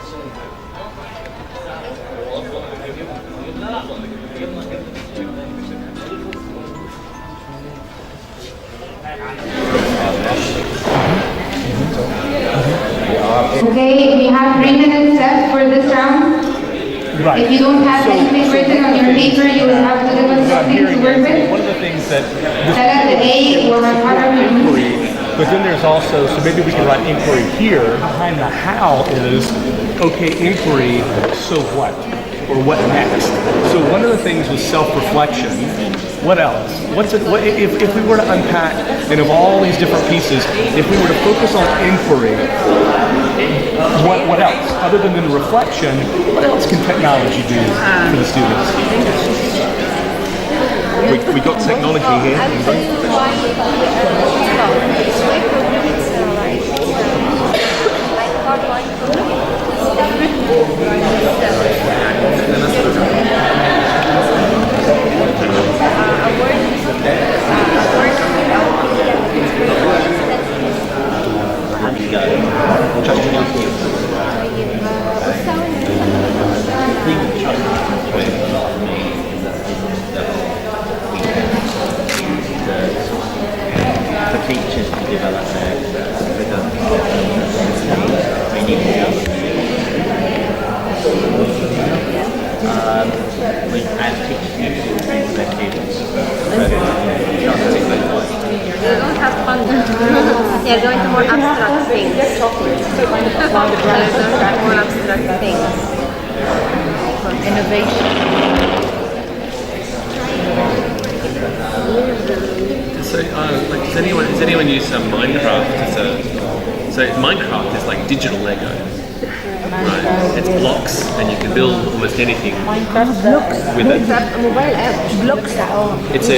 Okay, we have 3 minutes left for this round. Right. If you don't have anything written on your paper, you will have to give us something to work with. One of the things that but then there's also, so maybe we can write inquiry here. Behind the how is, okay, inquiry, so what? Or what next? So one of the things was self-reflection. What else? What's it? What, if we were to unpack and of all these different pieces, if we were to focus on inquiry, what else? Other than the reflection, what else can technology do for the students? We got technology here. For teachers to develop their as teachers need to do things with their students. They don't have fun. They're going to more abstract things. They're going to more abstract things. Innovation. So, like, does anyone use Minecraft? So Minecraft is like digital Lego, right? It's blocks, and you can build almost anything with it. It's a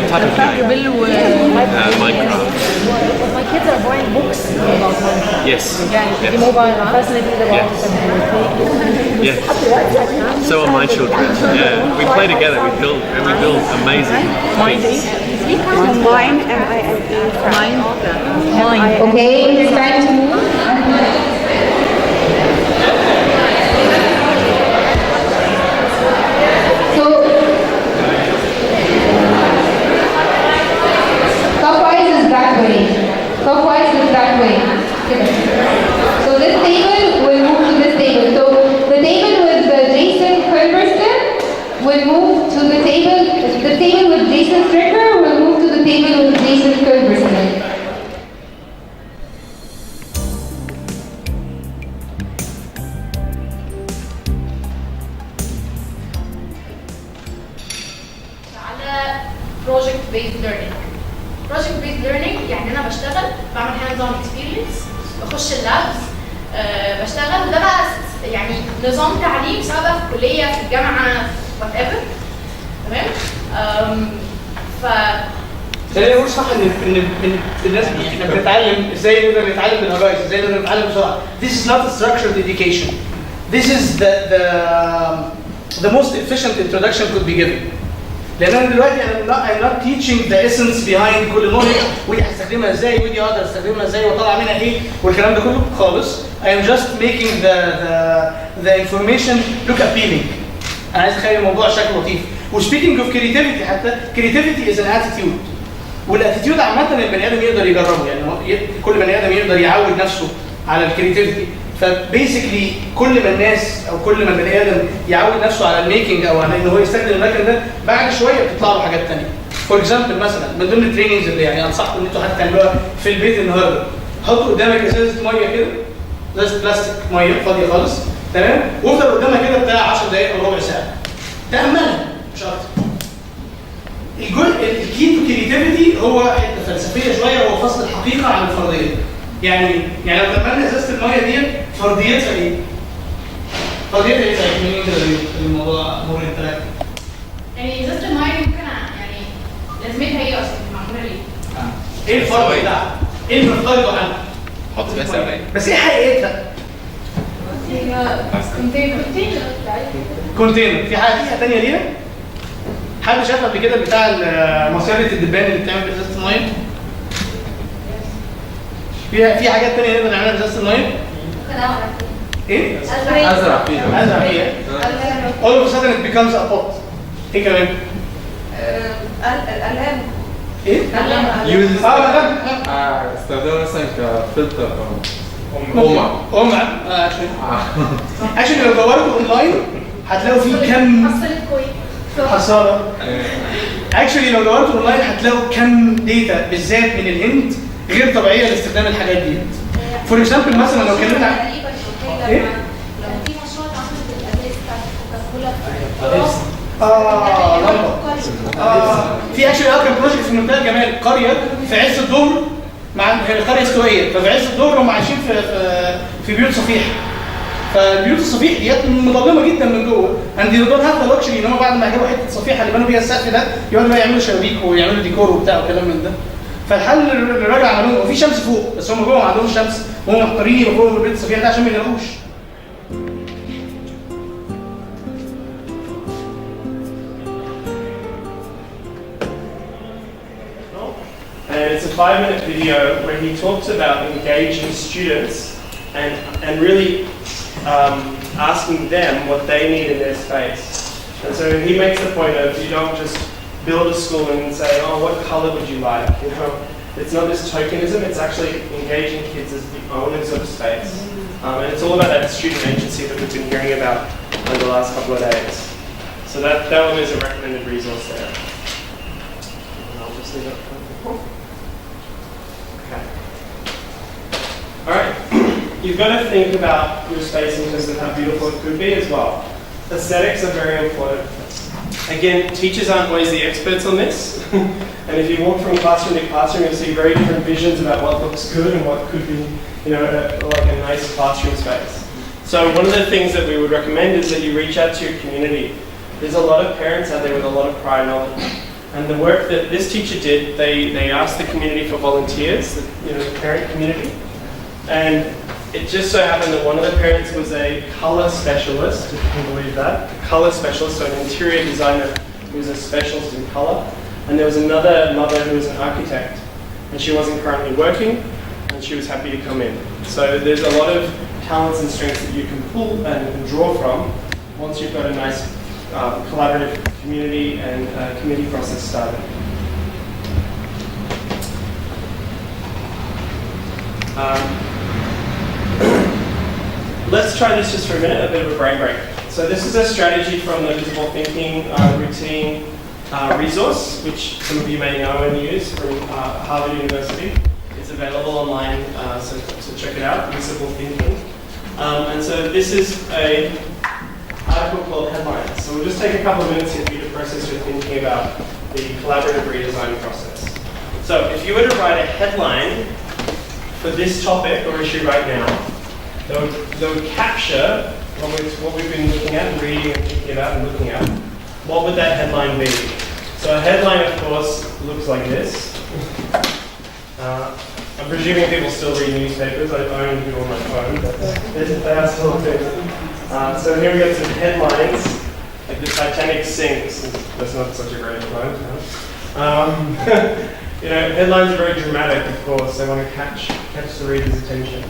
type of game. Minecraft. My kids are buying books about Minecraft. Yes. Yes. Yes. So are my children. Yeah. We play together. We build amazing things. Mine and mine. Okay, it's time to move. So, clockwise is that way. Clockwise is that way. So this table will move to this table. So the table with Jason Culbertson will move to the table. The table with Jason Stricker will move to the table with Jason Culbertson. project based learning. project based learning يعني انا بشتغل بعمل hands on experience بخش اللابس بشتغل وده بقى يعني نظام تعليم سواء بقى في الكليه في الجامعه وات ايفر تمام ف خلينا نقول صح ان الناس احنا بنتعلم ازاي نقدر نتعلم بالهجايز ازاي نقدر نتعلم بسرعه. This is not a structured education. This is the most efficient introduction could be given. لان انا دلوقتي I'm not teaching the essence behind كل knowledge ودي هستخدمها ازاي ودي اقدر استخدمها ازاي واطلع منها ايه والكلام ده كله خالص. I am just making the information look appealing. انا عايز اخلي الموضوع شكله لطيف. وسبيكينج اوف creativity حتى creativity is an attitude. والاتيتيود عامه البني ادم يقدر يجربه يعني كل بني ادم يقدر يعود نفسه على الكريتيفيتي. فبيسكلي كل ما الناس او كل ما البني ادم يعود نفسه على الميكنج او على ان هو يستخدم المكن ده بعد شويه بتطلع له حاجات ثانيه. فور اكزامبل مثلا من ضمن التريننجز اللي يعني انصحكم ان انتوا حتى تعملوها في البيت النهارده حطوا قدامك ازازه ميه كده ازازه بلاستيك ميه فاضيه خالص تمام وافضل قدامها كده بتاع 10 دقائق او ربع ساعه تاملها مش اكتر. الجزء الكي تو كريتيفيتي هو حته فلسفيه شويه هو فصل الحقيقه عن الفرضيه. يعني لو تملنا ازازه الميه دي فرضيتها ايه؟ فرضيتها ايه زي مين كده الموضوع مر انت يعني ازازه الميه ممكن يعني لازمتها ايه اصلا معموله ليه؟ ايه الفرق بتاعها؟ ايه اللي بنفترضه عنها؟ حط فيها سوائل بس ايه حقيقتها؟ كونتينر. في حاجه ثانيه ليها؟ حد شاف قبل كده بتاع مصيده الدبان اللي بتعمل بازازه الميه؟ في حاجات ثانيه نقدر نعملها بازازه الميه؟ ممكن ايه؟ ازرع فيها. ازرع فيها. all of a sudden it becomes a pot. ايه كمان؟ الألام. ايه؟ يوز مدام. استخدمها مثلا كفلتر او قمع. actually لو دورتوا اونلاين هتلاقوا فيه كم حصلت كويس. حصاله. actually لو دورتوا اونلاين هتلاقوا كم داتا بالذات من الهند غير طبيعيه لاستخدام الحاجات دي. فور اكزامبل مثلا لو اتكلمنا عن ايه؟ لما في مشروع اتعمل بالازاز بتاعت كوكاكولا في اكشلي كان بروجكت في منتهى الجمال، قريه في عز الظهر مع قريه استوائيه، ففي عز الظهر هم عايشين في بيوت صفيح. فالبيوت الصفيح ديت مظلمه جدا من جوه، عند دول هاف ذا لوكشري ان هم بعد ما يجيبوا حته الصفيحه اللي بنوا بيها السقف ده يقعدوا بقى يعملوا شبابيك ويعملوا ديكور وبتاع وكلام من ده. فالحل الراجل عملوه وفي شمس فوق، بس هم جوه ما عندهمش شمس وهم محتارين يبقوا البيت الصفيح ده عشان ما يلاقوش. And it's a 5-minute video where he talks about engaging students and really asking them what they need in their space. And so he makes the point of you don't just build a school and say, oh, what color would you like? You know, it's not this tokenism, it's actually engaging kids as the owners of space. And it's all about that student agency that we've been hearing about over the last couple of days. So that one is a recommended resource there. And I'll just leave it. Okay. All right. You've got to think about your space in terms of how beautiful it could be as well. Aesthetics are very important. Again, teachers aren't always the experts on this. And if you walk from classroom to classroom, you'll see very different visions about what looks good and what could be, you know, like a nice classroom space. So one of the things that we would recommend is that you reach out to your community. There's a lot of parents out there with a lot of prior knowledge. And the work that this teacher did, they asked the community for volunteers, you know, the parent community. And it just so happened that one of the parents was a color specialist, if you can believe that, a color specialist, so an interior designer who was a specialist in color. And there was another mother who was an architect, and she wasn't currently working, and she was happy to come in. So there's a lot of talents and strengths that you can pull and draw from once you've got a nice collaborative community and committee process started. Let's try this just for a minute, a bit of a brain break. So this is a strategy from the Visible Thinking routine resource, which some of you may know and use from Harvard University. It's available online, so check it out, Visible Thinking. And so this is an article called Headlines. So we'll just take a couple of minutes here for you to process your thinking about the collaborative redesign process. So if you were to write a headline for this topic or issue right now, that would capture what we've been looking at and reading and thinking about and looking at. What would that headline be? So a headline, of course, looks like this. I'm presuming people still read newspapers. I only do on my phone, but they are still things. So here we got some headlines, like the Titanic sinks. That's not such a great headline. You know, headlines are very dramatic, of course. They want to catch the reader's attention.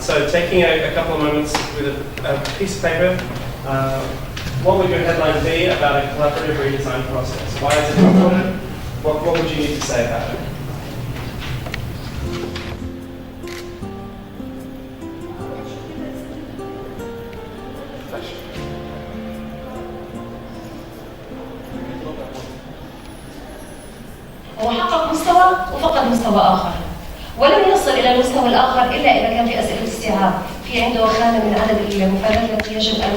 So taking a couple of moments with a piece of paper, what would your headline be about a collaborative redesign process? Why is it important? What would you need to say about it? هو حقق مستوى وفقد مستوى آخر، ولم يصل إلى المستوى الآخر إلا إذا كان في أسئلة استيعاب، في عنده خانة من عدد المفردات التي يجب أن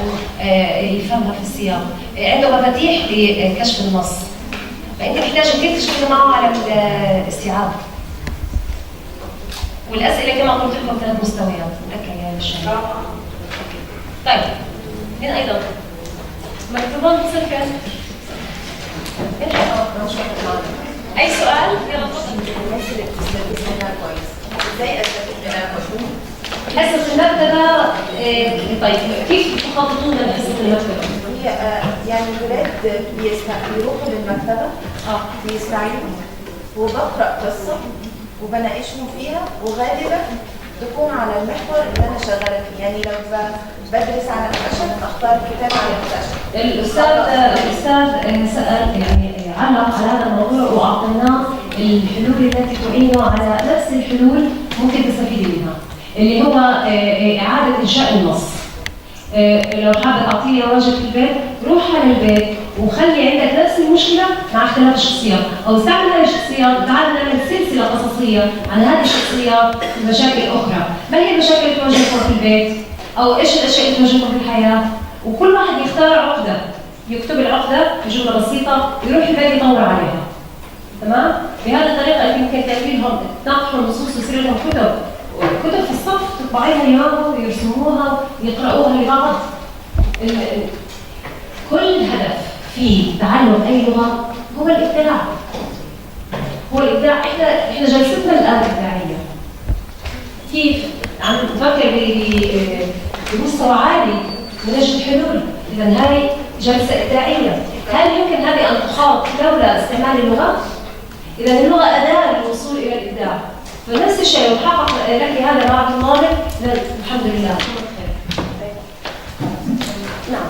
يفهمها في السياق، عنده مفاتيح لكشف النص، فأنت محتاج كيف تشتغل معه على الاستيعاب. والأسئلة كما قلت لكم 3 مستويات، متأكد يا شباب. طيب، مين أيضا؟ مكتوبون تصل فين؟ أي سؤال؟ يلا تفضل. ازاي استفيد حصة المكتبة طيب كيف تخططون لحصة المكتبة؟ هي يعني الولاد بيروحوا للمكتبة بيستعينوا وبقرأ قصة وبناقشهم فيها وغالبا تكون على المحور اللي انا شغاله فيه، يعني لو بدرس على الخشب اختار كتاب على الخشب. الاستاذ سال يعني علق على هذا الموضوع واعطيناه الحلول التي تعينه على نفس الحلول ممكن تستفيدي منها، اللي هو اعاده انشاء النص. لو حابب اعطيه واجب في البيت، روح على البيت وخلي عندك نفس المشكله مع اختلاف الشخصيات، او استعمل هذه الشخصيات وتعال نعمل سلسله قصصيه عن هذه الشخصيات ومشاكل اخرى، ما هي المشاكل اللي تواجهكم في البيت؟ او ايش الاشياء اللي تواجهكم في الحياه؟ وكل واحد يختار عقده، يكتب العقده بجمله بسيطه ويروح البيت يطور عليها. تمام؟ بهذه الطريقه يمكن تعملهم تناقشوا النصوص ويصير لهم كتب في الصف تطبعيها اليوم ويرسموها ويقرأوها لبعض. كل هدف في تعلم أي لغة هو الإبداع. هو الإبداع. إحنا جلستنا الآن إبداعية. كيف عم نفكر بمستوى عالي ونجد حلول. إذا هاي جلسة إبداعية. هل يمكن هذه أن تخاض لولا استعمال اللغة؟ إذا اللغة أداة للوصول إلى الإبداع. فنفس الشيء لو حقق لك هذا مع الطالب الحمد لله. نعم.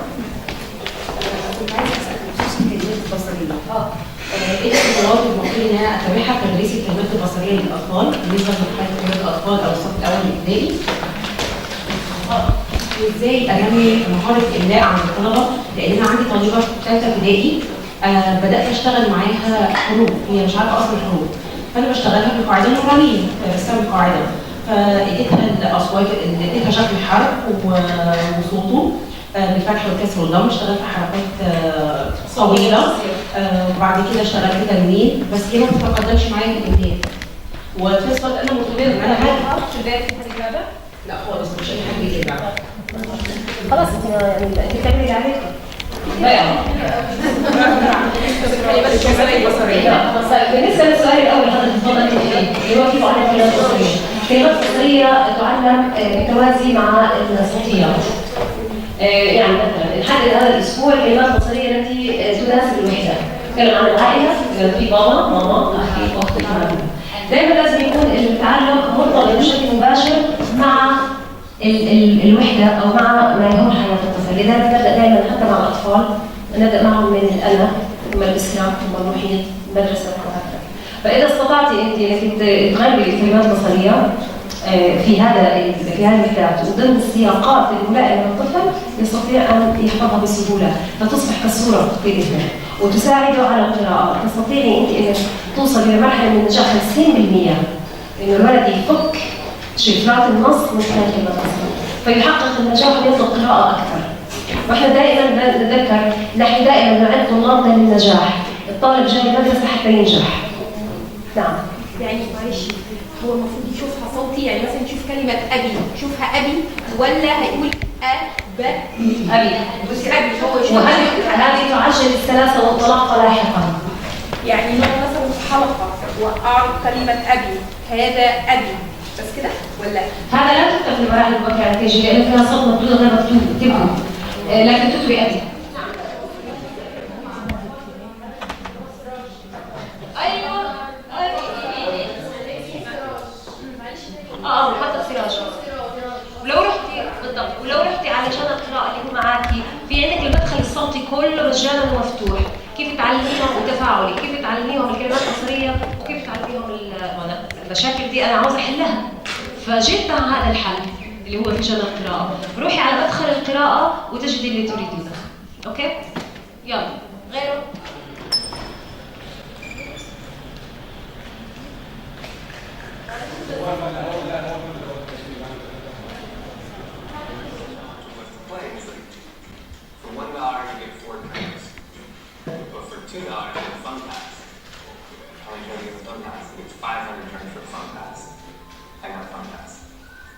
ايه الخطوات المفروض ان انا اتبعها كتدريس الكلمات البصريه للاطفال بالنسبه لمرحله كلمات الاطفال او الصف الاول الابتدائي؟ وازاي انمي مهاره الاملاء عند الطلبه؟ لان انا عندي طالبه في ثالثه ابتدائي بدات اشتغل معاها حروف، هي مش عارفه اصل الحروف، فانا بشتغلها بالقاعده النورانيه، بستعمل القاعده، فاديتها الاصوات، اديتها شكل الحرف وصوته بالفتح والكسر والضم، اشتغلت حركات طويله وبعد كده اشتغلت تنوين، بس هي ما بتتقدمش معايا في الامتحان. وفي نفس الوقت انا مصممه انا هل في البدايه في حاجه لعبه؟ لا خالص مش اي حاجه بيجي لعبه. خلاص يعني انت بتعملي اللي عليك. بالنسبه للسؤال الاول حضرتك تفضلت اللي هو كيف اعلم كلمات بصريه؟ كلمات بصريه تعلم بالتوازي مع الصوتيات. يعني مثلا نحدد هذا الاسبوع الكلمات البصريه التي تناسب الوحده. نتكلم عن العائله، في بابا، ماما، اخي، اختي، دائما لازم يكون التعلم مرتبط بشكل مباشر مع الوحده او مع ما يهم حياه الطفل، لذلك نبدا دائما حتى مع الاطفال نبدا معهم من الانا ثم الاسلام ثم المحيط المدرسه وهكذا. فاذا استطعتي انت انك تغلبي الكلمات البصريه في هذه الوحدات وضمن السياقات الملائمه للطفل يستطيع ان يحفظها بسهوله، فتصبح كالصوره في اذنه وتساعده على القراءه. تستطيعي انت انك توصل الى مرحله من النجاح 50% انه الولد يفك شفرات النص من خلال كلمات بصريه فيحقق النجاح ويطلب قراءه اكثر. واحنا دائما نتذكر نحن دائما نعد طلابنا للنجاح، الطالب جاي المدرسه حتى ينجح. نعم. يعني معلش هو المفروض يشوفها صوتي، يعني مثلا يشوف كلمه ابي يشوفها ابي ولا هيقول ابي؟ هو يشوف. وهذه تعجل السلاسه والطلاق لاحقا. يعني لو مثلا في حلقه واعرف كلمه ابي هذا ابي بس كده ولا؟ هذا لا تكتب في المراحل المبكره تجي لانه فيها صوت مطلوب غير مكتوب تكتبه، لكن تكتبي ابي. محطة سراج. ولو رحتي بالضبط ولو رحتي على جانب القراءة اللي هو معاكي في عندك المدخل الصوتي كله مجانا ومفتوح، كيف تعلميهم وتفاعلي، كيف تعلميهم الكلمات البصرية وكيف تعلميهم المشاكل دي انا عاوزة احلها. فجيت مع هذا الحل اللي هو في جانب القراءة، روحي على مدخل القراءة وتجدي اللي تريدينه. اوكي؟ يلا غيره. For $1 you get 4 turns, but for $2 you get a fun pass. How many turns you get a fun pass? You get 500 turns for a fun pass. I got a fun pass.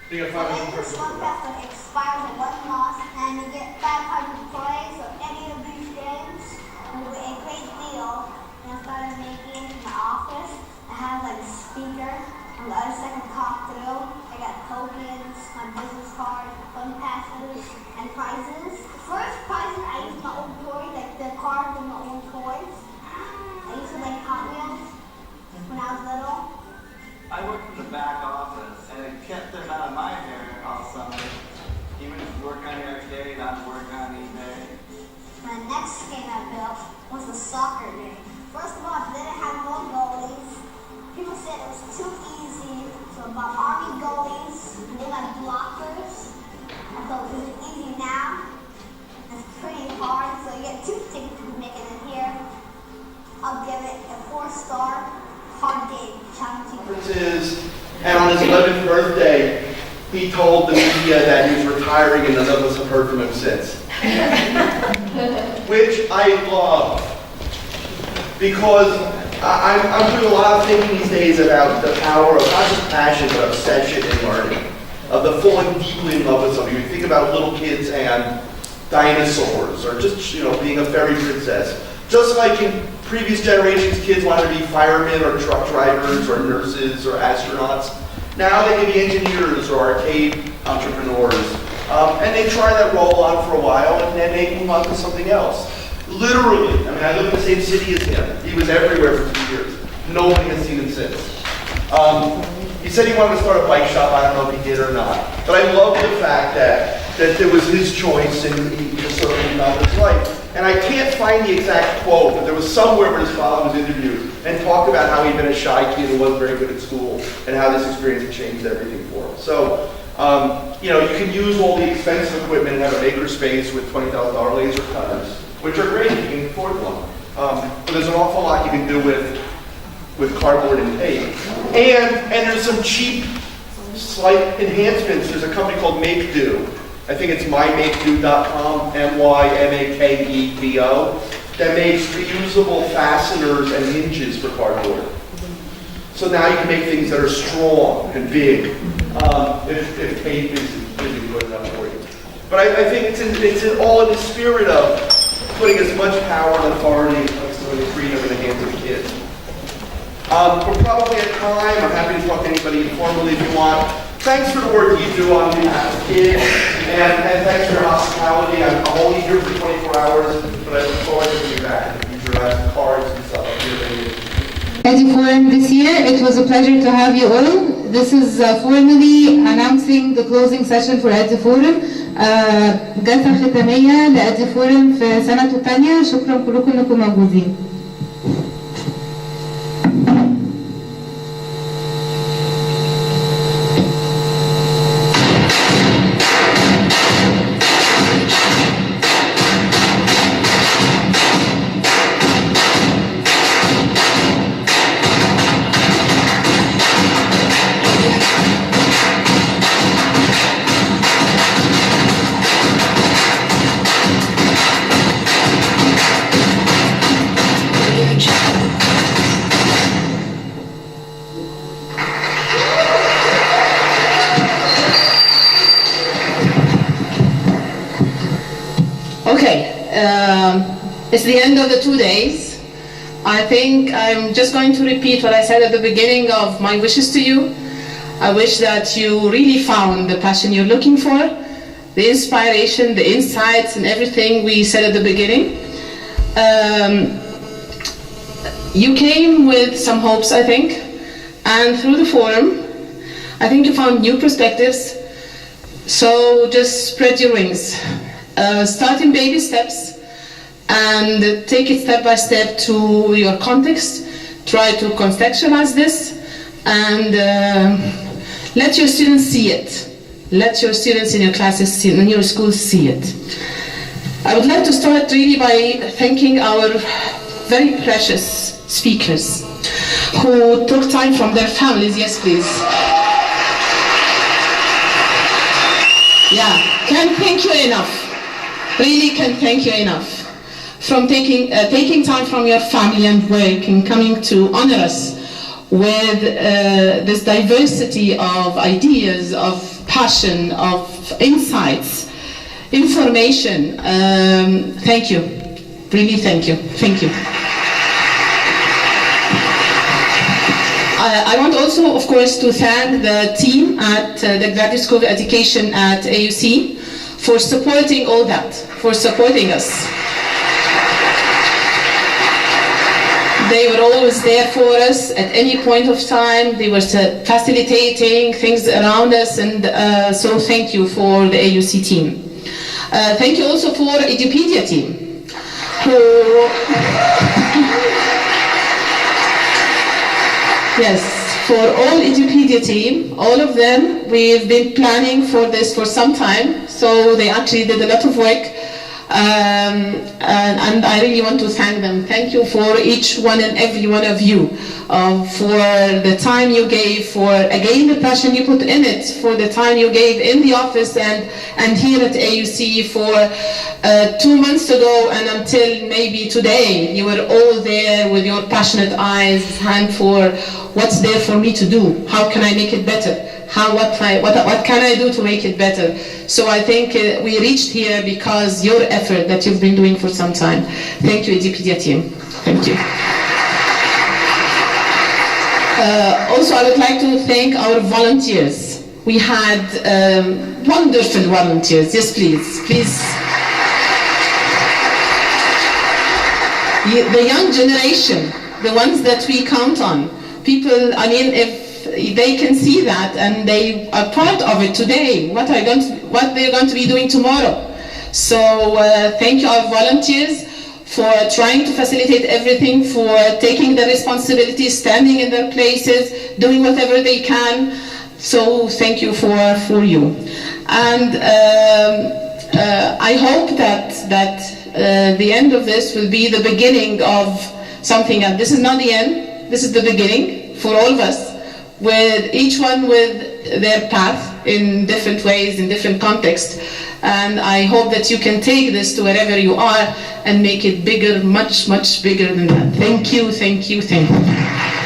You get 500 turns. Fun pass that expires at 1 loss, and you get 500 plays of any of these games. And it'll be a great deal. And I started making in the office. I have like a speaker. On the other side I can talk through. I got tokens, my business card, fun passes, and prizes. The first prizes I used my old toys, like the cards and my old toys. I used to like Hot Wheels when I was little. I worked in the back office and it kept them out of game I built was the soccer game. First of all, it didn't have no goalies. People said it was too easy, so about army goalies, they like blockers. I thought it was easy now. It's pretty hard, so you get 2 tickets to make it in here. I'll give it a 4-star hard game. Challenging. And on his 11th birthday, he told the media that he was retiring and none of us have heard from him since. Which I love. Because I'm doing a lot of thinking these days about the power of not just passion, but obsession in learning. Of the falling deeply in love with something. You think about little kids and dinosaurs, or just, being a fairy princess. Just like in previous generations, kids wanted to be firemen or truck drivers or nurses or astronauts. Now they can be engineers or arcade entrepreneurs. And they try that role on for a while and then they move on to something else. Literally, I live in the same city as him. He was everywhere for 2 years. Nobody has seen him since. He said he wanted to start a bike shop. I don't know if he did or not. But I love the fact that it was his choice and he just sort of moved on with his life. And I can't find the exact quote, but there was somewhere where his father was interviewed and talked about how he'd been a shy kid who wasn't very good at school and how this experience had changed everything for him. So, you can use all the expensive equipment and have a makerspace with $20,000 laser cutters, which are great if you can afford one. But there's an awful lot you can do with cardboard and tape. And there's some cheap, slight enhancements. There's a company called MakeDo. I think it's mymakedo.com, MyMakeDo, that makes reusable fasteners and hinges for cardboard. So now you can make things that are strong and big, if tape isn't good enough for you. But I think it's all in the spirit of putting as much power and authority and flexibility and freedom in the hands of kids. We're probably at time. I'm happy to talk to anybody informally if you want. Thanks for the work you do on behalf of kids, and thanks for your hospitality. I'm only here for 24 hours, but I look forward to being back in the future. I have cards and stuff up here. Redeforum this year. It was a pleasure to have you all. This is formally announcing the closing session for Redeforum. جلسة ختامية لريديفورم في سنته الثانية. شكرا كلكم انكم موجودين. It's the end of the 2 days. I think I'm just going to repeat what I said at the beginning of my wishes to you. I wish that you really found the passion you're looking for, the inspiration, the insights, and everything we said at the beginning. You came with some hopes, I think, and through the forum, I think you found new perspectives. So just spread your wings. Start in baby steps and take it step by step to your context. Try to contextualize this and let your students see it. Let your students in your classes, in your schools see it. I would like to start really by thanking our very precious speakers who took time from their families. Yes, please. Yeah, can't thank you enough. Really can't thank you enough. From taking time from your family and work and coming to honor us with this diversity of ideas, of passion, of insights, information. Thank you. Really thank you. Thank you. I want also, of course, to thank the team at the Graduate School of Education at AUC for supporting all that, for supporting us. They were always there for us at any point of time. They were facilitating things around us, and so thank you for the AUC team. Thank you also for Edupedia team, Yes, for all Edupedia team, all of them, we've been planning for this for some time, so they actually did a lot of work, and I really want to thank them. Thank you for each one and every one of you, for the time you gave, for again the passion you put in it, for the time you gave in the office and here at AUC for 2 months ago and until maybe today. You were all there with your passionate eyes and for what's there for me to do, how can I make it better? What can I do to make it better? So I think we reached here because your effort that you've been doing for some time. Thank you, Edupedia team. Thank you. Also, I would like to thank our volunteers. We had wonderful volunteers. Yes, please. Please. The young generation, the ones that we count on. People, I mean, if they can see that and they are part of it today, what they're going to be doing tomorrow. So thank you, our volunteers, for trying to facilitate everything, for taking the responsibility, standing in their places, doing whatever they can. So thank you for you. And I hope that the end of this will be the beginning of something else. This is not the end, this is the beginning for all of us, with each one with their path in different ways, in different contexts. And I hope that you can take this to wherever you are and make it bigger, much, much bigger than that. Thank you, thank you, thank you.